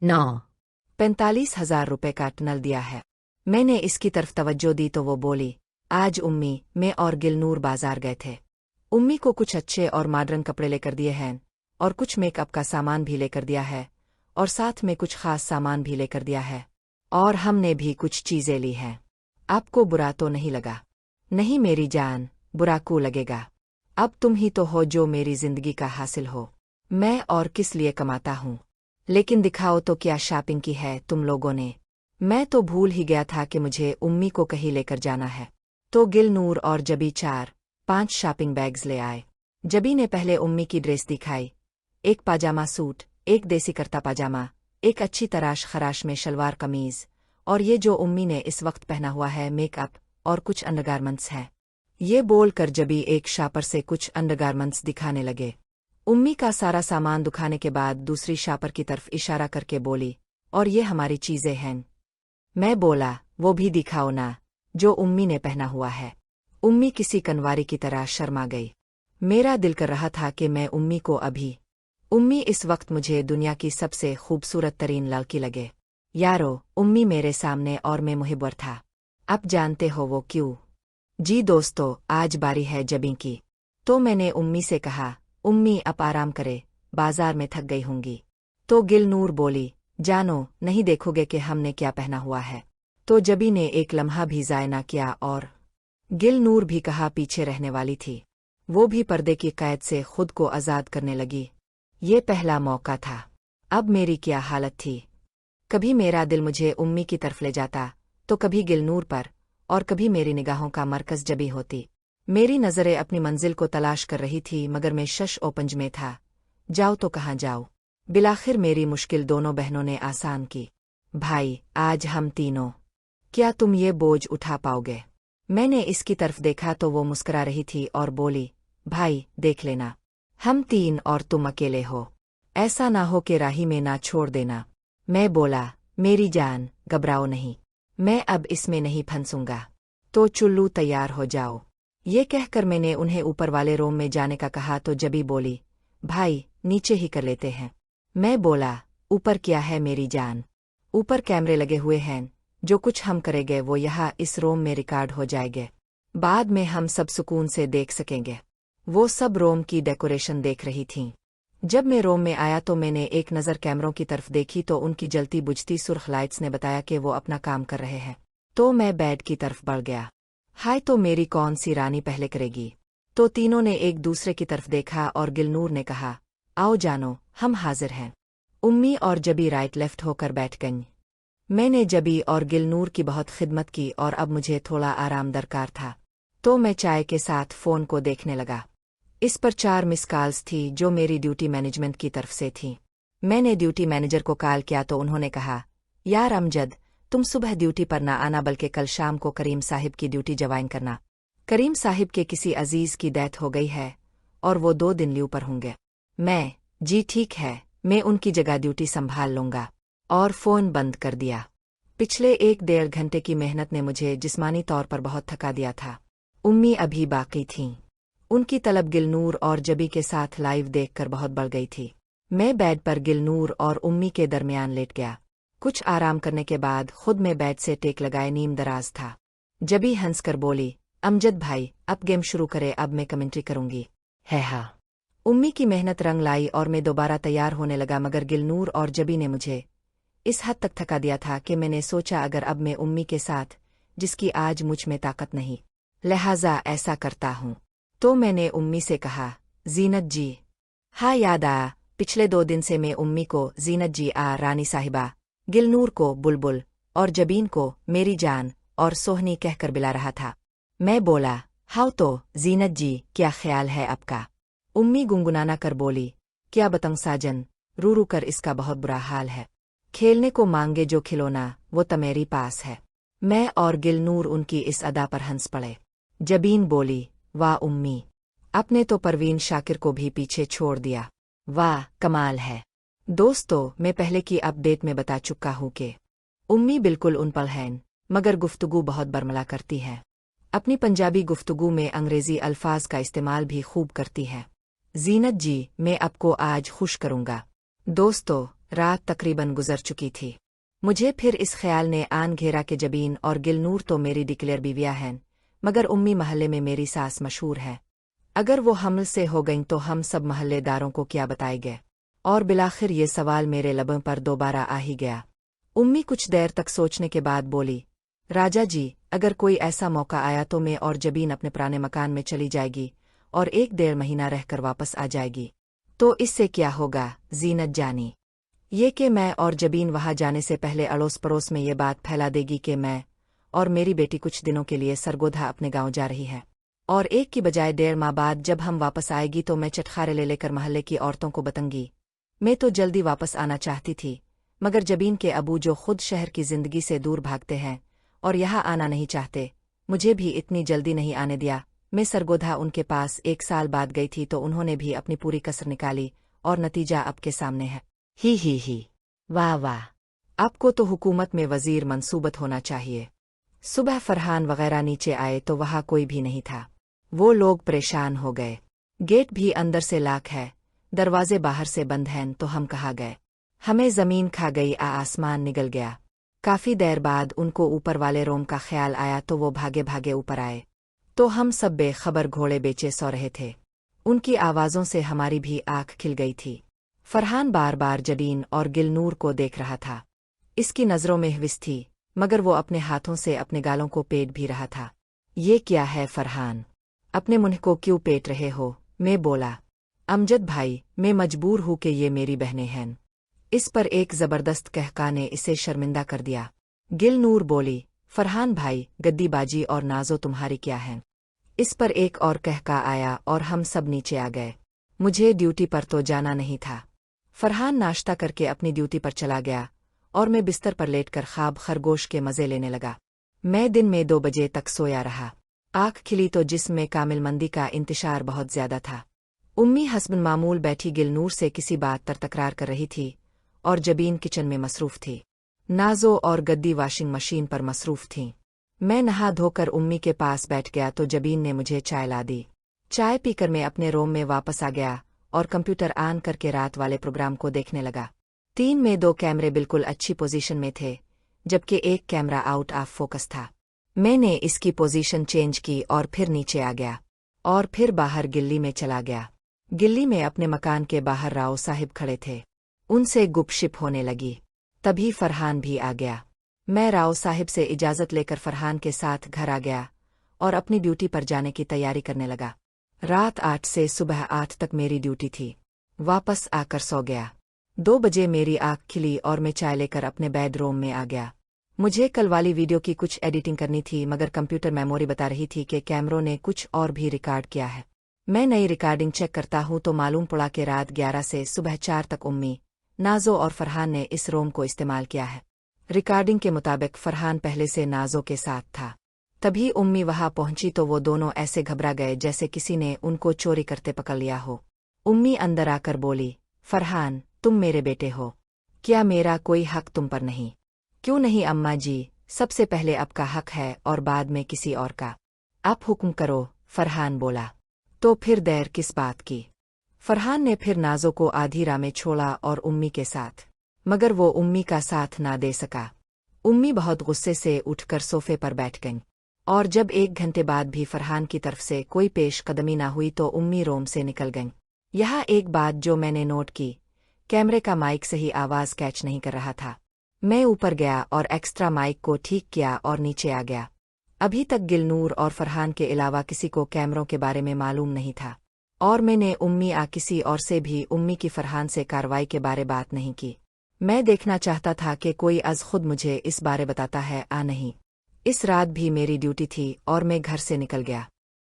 9। 45,000 रुपए का टनल दिया है। मैंने इसकी तरफ तवज्जो दी तो वो बोली, आज उम्मी, मैं और गिलनूर बाजार गए थे। उम्मी को कुछ अच्छे और मॉडर्न कपड़े लेकर दिए हैं और कुछ मेकअप का सामान भी लेकर दिया है और साथ में कुछ खास सामान भी लेकर दिया है और हमने भी कुछ चीजें ली हैं। आपको बुरा तो नहीं लगा? नहीं मेरी जान, बुरा क्यों लगेगा? अब तुम ही तो हो जो मेरी जिंदगी का हासिल हो। मैं और किस लिए कमाता हूँ? लेकिन दिखाओ तो क्या शॉपिंग की है तुम लोगों ने? मैं तो भूल ही गया था कि मुझे उम्मी को कहीं लेकर जाना है। तो गिलनूर और जबी 4-5 शॉपिंग बैग्स ले आए। जबी ने पहले उम्मी की ड्रेस दिखाई, एक पाजामा सूट, एक देसी करता पाजामा, एक अच्छी तराश खराश में शलवार कमीज और ये जो उम्मी ने इस वक्त पहना हुआ है मेकअप और कुछ अंडरगारमेंट्स हैं। ये बोल कर जबी एक शॉपर से कुछ अंडरगारमेंट्स दिखाने लगे। उम्मी का सारा सामान दिखाने के बाद दूसरी शॉपर की तरफ इशारा करके बोली, और ये हमारी चीजें हैं। मैं बोला, वो भी दिखाओ ना, जो उम्मी ने पहना हुआ है। उम्मी किसी कनवारी की तरह शर्मा गई। मेरा दिल कर रहा था कि मैं उम्मी को अभी उम्मी इस वक्त मुझे दुनिया की सबसे खूबसूरत तरीन लड़की लगे। यारो, उम्मी मेरे सामने और मैं मुहिब्बर था। अब जानते हो वो क्यों? जी दोस्तों, आज बारी है जबी की। तो मैंने उम्मी से कहा, उम्मी अब आराम करे, बाजार में थक गई होंगी। तो गिलनूर बोली, जानो, नहीं देखोगे कि हमने क्या पहना हुआ है? तो जबी ने एक लम्हा भी ज़ाय ना किया और गिलनूर भी कहा पीछे रहने वाली थी। वो भी पर्दे की कैद से खुद को आज़ाद करने लगी। ये पहला मौका था। अब मेरी क्या हालत थी? कभी मेरा दिल मुझे उम्मी की तरफ ले जाता तो कभी गिलनूर पर और कभी मेरी निगाहों का मरकज जबी होती। मेरी नज़रें अपनी मंजिल को तलाश कर रही थी मगर मैं शश ओपंज में था। जाओ तो कहाँ जाऊँ? बिलाखिर मेरी मुश्किल दोनों बहनों ने आसान की। भाई, आज हम तीनों, क्या तुम ये बोझ उठा पाओगे? मैंने इसकी तरफ देखा तो वो मुस्कुरा रही थी और बोली, भाई देख लेना, हम तीन और तुम अकेले हो। ऐसा ना हो कि राही में ना छोड़ देना। मैं बोला, मेरी जान, घबराओ नहीं, मैं अब इसमें नहीं फंसूंगा। तो चुल्लू तैयार हो जाओ। ये कहकर मैंने उन्हें ऊपर वाले रूम में जाने का कहा तो जबी बोली, भाई नीचे ही कर लेते हैं। मैं बोला, ऊपर क्या है मेरी जान? ऊपर कैमरे लगे हुए हैं, जो कुछ हम करेंगे वो यहाँ इस रूम में रिकॉर्ड हो जाएंगे। बाद में हम सब सुकून से देख सकेंगे। वो सब रूम की डेकोरेशन देख रही थीं। जब मैं रूम में आया तो मैंने एक नज़र कैमरों की तरफ देखी तो उनकी जलती बुझती सुर्ख लाइट्स ने बताया कि वो अपना काम कर रहे हैं। तो मैं बेड की तरफ बढ़ गया। हाय, तो मेरी कौन सी रानी पहले करेगी? तो तीनों ने एक दूसरे की तरफ देखा और गिलनूर ने कहा, आओ जानो, हम हाजिर हैं। उम्मी और जबी राइट लेफ्ट होकर बैठ गईं। मैंने जबी और गिलनूर की बहुत खिदमत की और अब मुझे थोड़ा आराम दरकार था। तो मैं चाय के साथ फ़ोन को देखने लगा। इस पर 4 मिस कॉल्स थी जो मेरी ड्यूटी मैनेजमेंट की तरफ से थी। मैंने ड्यूटी मैनेजर को कॉल किया तो उन्होंने कहा, यार अमजद, तुम सुबह ड्यूटी पर ना आना बल्कि कल शाम को करीम साहिब की ड्यूटी ज्वाइन करना। करीम साहिब के किसी अजीज की डेथ हो गई है और वो 2 दिन लीव पर होंगे। मैं, जी ठीक है, मैं उनकी जगह ड्यूटी संभाल लूंगा। और फ़ोन बंद कर दिया। पिछले 1-1.5 घंटे की मेहनत ने मुझे जिस्मानी तौर पर बहुत थका दिया था। उम्मी अभी बाकी थीं। उनकी तलब गिलनूर और जबी के साथ लाइव देखकर बहुत बढ़ गई थी। मैं बेड पर गिलनूर और उम्मी के दरमियान लेट गया। कुछ आराम करने के बाद खुद में बेड से टेक लगाए नीम दराज था। जबी हंसकर बोली, अमजद भाई, अब गेम शुरू करे, अब मैं कमेंट्री करूंगी। है हाँ। उम्मी की मेहनत रंग लाई और मैं दोबारा तैयार होने लगा मगर गिलनूर और जबी ने मुझे इस हद तक थका दिया था कि मैंने सोचा अगर अब मैं उम्मी के साथ, जिसकी आज मुझ में ताकत नहीं, लिहाजा ऐसा करता हूँ। तो मैंने उम्मी से कहा, जीनत जी। हाँ याद आया, पिछले 2 दिन से मैं उम्मी को जीनत जी रानी साहिबा, गिलनूर को बुलबुल और जबीन को मेरी जान और सोहनी कहकर बुला रहा था। मैं बोला, हाँ तो जीनत जी, क्या ख्याल है आपका? उम्मी गुनगुनाना कर बोली, क्या बताऊं साजन, रू रू कर इसका बहुत बुरा हाल है। खेलने को मांगे जो खिलौना, वो तो मेरी पास है। मैं और गिलनूर उनकी इस अदा पर हंस पड़े। जबीन बोली, वाह उम्मी, आपने तो परवीन शाकिर को भी पीछे छोड़ दिया। वाह कमाल है। दोस्तों, मैं पहले की अपडेट में बता चुका हूँ कि उम्मी बिल्कुल उन पर हैं, मगर गुफ्तगू बहुत बरमला करती है। अपनी पंजाबी गुफ्तगू में अंग्रेजी अल्फाज का इस्तेमाल भी खूब करती है। जीनत जी, मैं आपको आज खुश करूँगा। दोस्तों, रात तकरीबन गुजर चुकी थी। मुझे फिर इस ख्याल ने आन घेरा कि जबीन और गिलनूर तो मेरी डिक्लेयर बीवियाँ हैं, मगर उम्मी महल्ले में मेरी सास मशहूर है। अगर वो हमल से हो गईं तो हम सब महल्लेदारों को क्या बताएंगे। और बिलाखिर ये सवाल मेरे लबों पर दोबारा आ ही गया। उम्मी कुछ देर तक सोचने के बाद बोली, राजा जी, अगर कोई ऐसा मौका आया तो मैं और जबीन अपने पुराने मकान में चली जाएगी और 1-1.5 महीना रहकर वापस आ जाएगी। तो इससे क्या होगा जीनत जानी? ये कि मैं और जबीन वहां जाने से पहले अड़ोस पड़ोस में ये बात फैला देगी कि मैं और मेरी बेटी कुछ दिनों के लिए सरगोधा अपने गांव जा रही है, और एक की बजाय 1.5 माह बाद जब हम वापस आएगी तो मैं चटखारे ले लेकर महल्ले की औरतों को बतंगी। मैं तो जल्दी वापस आना चाहती थी, मगर जबीन के अबू जो खुद शहर की जिंदगी से दूर भागते हैं और यहाँ आना नहीं चाहते, मुझे भी इतनी जल्दी नहीं आने दिया। मैं सरगोधा उनके पास 1 साल बाद गई थी तो उन्होंने भी अपनी पूरी कसर निकाली और नतीजा अब के सामने है। ही वाह वाह, आपको तो हुकूमत में वजीर मंसूबत होना चाहिए। सुबह फरहान वगैरह नीचे आए तो वहां कोई भी नहीं था। वो लोग परेशान हो गए। गेट भी अंदर से लाक है, दरवाजे बाहर से बंद हैं, तो हम कहाँ गए? हमें जमीन खा गई, आसमान निगल गया। काफी देर बाद उनको ऊपर वाले रूम का ख्याल आया तो वो भागे भागे ऊपर आए, तो हम सब बेखबर घोड़े बेचे सो रहे थे। उनकी आवाज़ों से हमारी भी आंख खिल गई थी। फरहान बार बार जबीन और गिलनूर को देख रहा था। इसकी नज़रों में हिविस थी, मगर वो अपने हाथों से अपने गालों को पेट भी रहा था। ये क्या है फरहान, अपने मुंह को क्यों पेट रहे हो? मैं बोला, अमजद भाई, मैं मजबूर हूँ कि ये मेरी बहनें हैं। इस पर एक जबरदस्त कहका ने इसे शर्मिंदा कर दिया। गिलनूर बोली, फरहान भाई, गद्दीबाजी और नाजो तुम्हारी क्या है? इस पर एक और कहका आया और हम सब नीचे आ गए। मुझे ड्यूटी पर तो जाना नहीं था। फरहान नाश्ता करके अपनी ड्यूटी पर चला गया और मैं बिस्तर पर लेटकर ख्वाब खरगोश के मजे लेने लगा। मैं दिन में 2 बजे तक सोया रहा। आँख खिली तो जिस्म में कामिल मंदी का इंतशार बहुत ज्यादा था। उम्मी हस्बन मामूल बैठी गिलनूर से किसी बात पर तकरार कर रही थी और जबीन किचन में मसरूफ थी। नाजो और गद्दी वॉशिंग मशीन पर मसरूफ थीं। मैं नहा धोकर उम्मी के पास बैठ गया तो जबीन ने मुझे चाय ला दी। चाय पीकर मैं अपने रूम में वापस आ गया और कंप्यूटर ऑन करके रात वाले प्रोग्राम को देखने लगा। 3 में 2 कैमरे बिल्कुल अच्छी पोजीशन में थे, जबकि एक कैमरा आउट ऑफ फोकस था। मैंने इसकी पोजीशन चेंज की और फिर नीचे आ गया और फिर बाहर गिल्ली में चला गया। गिल्ली में अपने मकान के बाहर राव साहिब खड़े थे। उनसे गुपशिप होने लगी। तभी फरहान भी आ गया। मैं राव साहिब से इजाज़त लेकर फरहान के साथ घर आ गया और अपनी ड्यूटी पर जाने की तैयारी करने लगा। रात 8 से सुबह 8 तक मेरी ड्यूटी थी। वापस आकर सो गया। 2 बजे मेरी आँख खिली और मैं चाय लेकर अपने बेडरूम में आ गया। मुझे कल वाली वीडियो की कुछ एडिटिंग करनी थी, मगर कंप्यूटर मेमोरी बता रही थी कि कैमरों ने कुछ और भी रिकॉर्ड किया है। मैं नई रिकॉर्डिंग चेक करता हूँ तो मालूम पड़ा कि रात 11 से सुबह 4 तक उम्मी, नाजो और फरहान ने इस रूम को इस्तेमाल किया है। रिकॉर्डिंग के मुताबिक फरहान पहले से नाजो के साथ था। तभी उम्मी वहां पहुंची तो वो दोनों ऐसे घबरा गए जैसे किसी ने उनको चोरी करते पकड़ लिया हो। उम्मी अंदर आकर बोली, फरहान, तुम मेरे बेटे हो, क्या मेरा कोई हक तुम पर नहीं? क्यों नहीं अम्मा जी, सबसे पहले आपका हक है और बाद में किसी और का। आप हुक्म करो, फरहान बोला। तो फिर देर किस बात की? फरहान ने फिर नाजो को आधी राह में छोड़ा और उम्मी के साथ, मगर वो उम्मी का साथ ना दे सका। उम्मी बहुत गुस्से से उठकर सोफे पर बैठ गईं, और जब 1 घंटे बाद भी फरहान की तरफ से कोई पेश कदमी ना हुई तो उम्मी रूम से निकल गईं। यहाँ एक बात जो मैंने नोट की, कैमरे का माइक सही आवाज़ कैच नहीं कर रहा था। मैं ऊपर गया और एक्स्ट्रा माइक को ठीक किया और नीचे आ गया। अभी तक गिलनूर और फरहान के अलावा किसी को कैमरों के बारे में मालूम नहीं था, और मैंने उम्मी किसी और से भी उम्मी की फरहान से कार्रवाई के बारे बात नहीं की। मैं देखना चाहता था कि कोई अज खुद मुझे इस बारे बताता है नहीं। इस रात भी मेरी ड्यूटी थी और मैं घर से निकल गया।